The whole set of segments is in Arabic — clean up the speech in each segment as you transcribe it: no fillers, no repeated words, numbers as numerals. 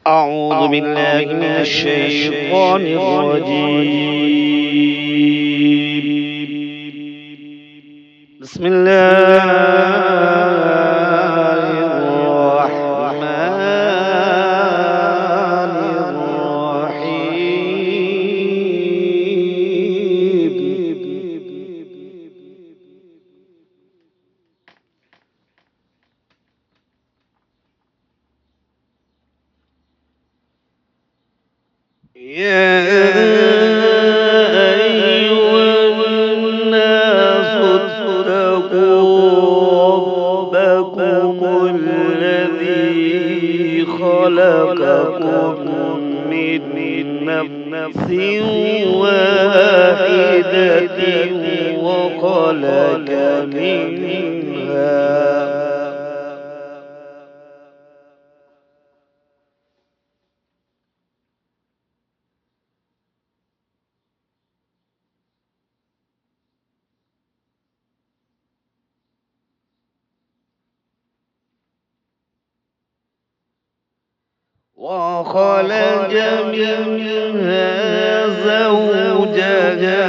أعوذ بالله من الشيطان الرجيم. بسم الله الرحمن الرحيم. يا أيها الناس اتقوا ربكم الذي خلقكم من نفس واحدة وخلق منها وخلق منها زوجها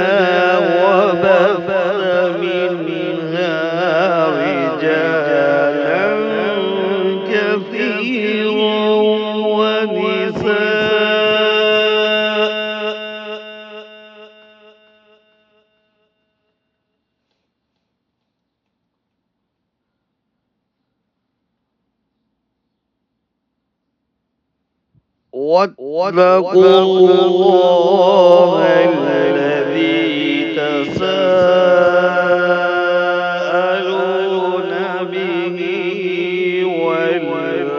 وبث منها رجالا كثيرا ونساء واتقوا الله الذي تساءلون به والأرحام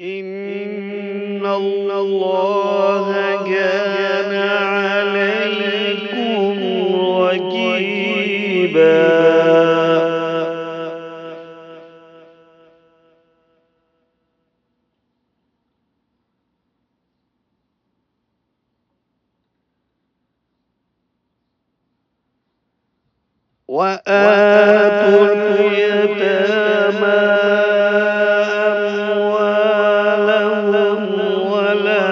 إن الله كان عليكم رقيبا. وآتوا اليتامى أموالهم ولا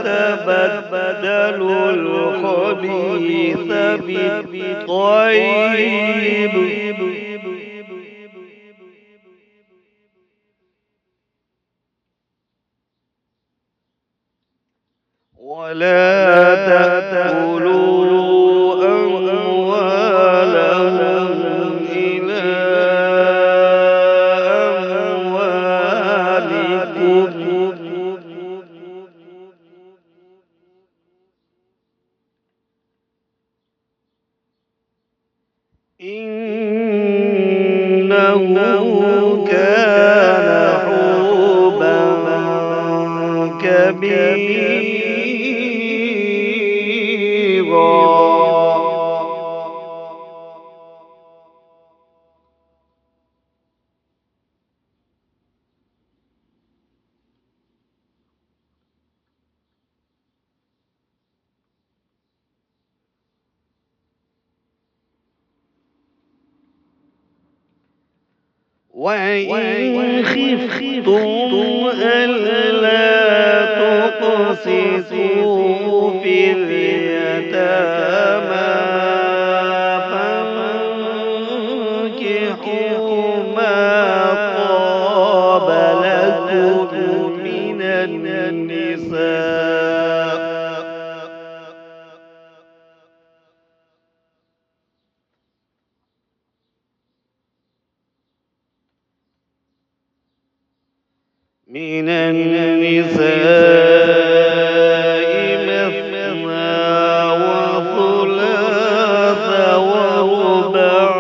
تتبدلوا الخبيث بالطيب ولا تأكلوا أموالهم إلى أموالكم إنه كان حوبا كبيرا. وإن خفتم ألا تقسطوا في اليتامى فانكحوا ما طاب لكم من النساء مثنى وثلاث ورباع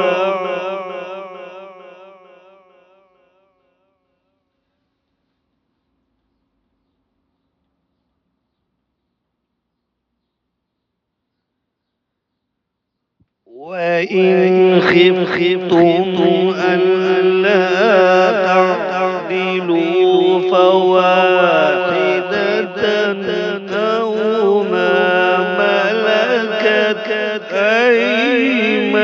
وإن وإن خفتم ألا تعدلوا فواحدة أو ما ملكت أيمانكم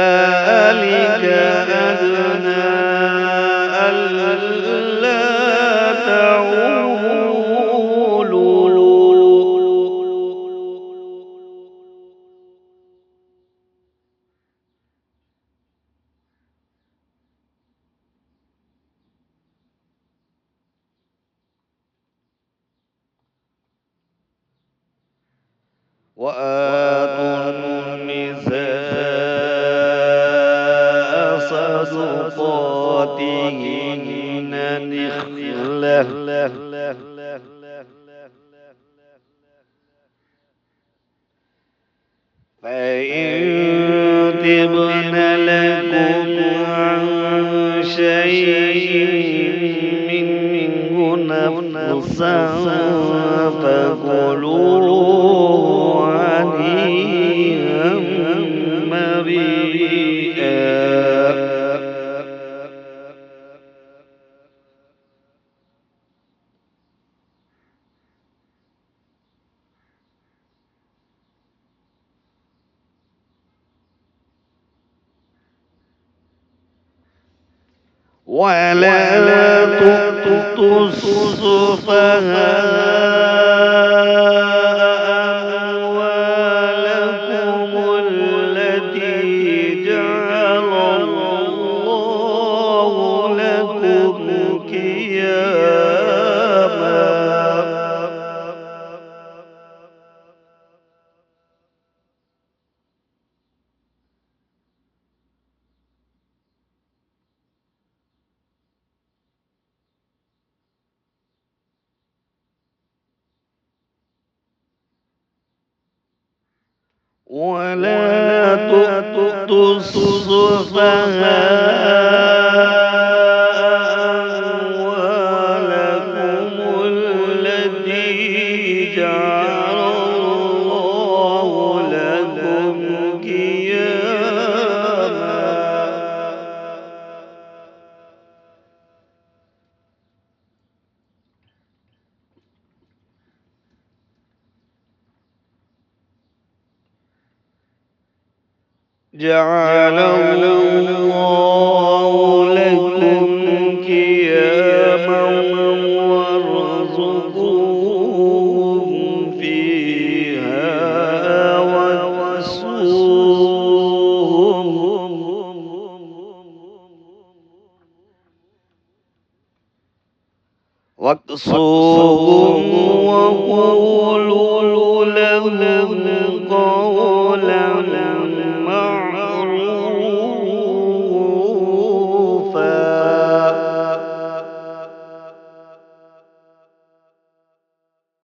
ذلك أدنى ألا تعولوا وآتوا النساء صدقاتهن نخلة فإن تبن لكم عن شيء منه نفسا فكلوه هنيئا مريئا ولا تؤتوا السفهاء أموالكم التي جعل الله لكم قياما ولا تؤتوا السفهاء أموالكم التي جعل الله لكم قياما جعل الله لكم قياما وارزقوهم فيها واكسوهم وقولوا لهم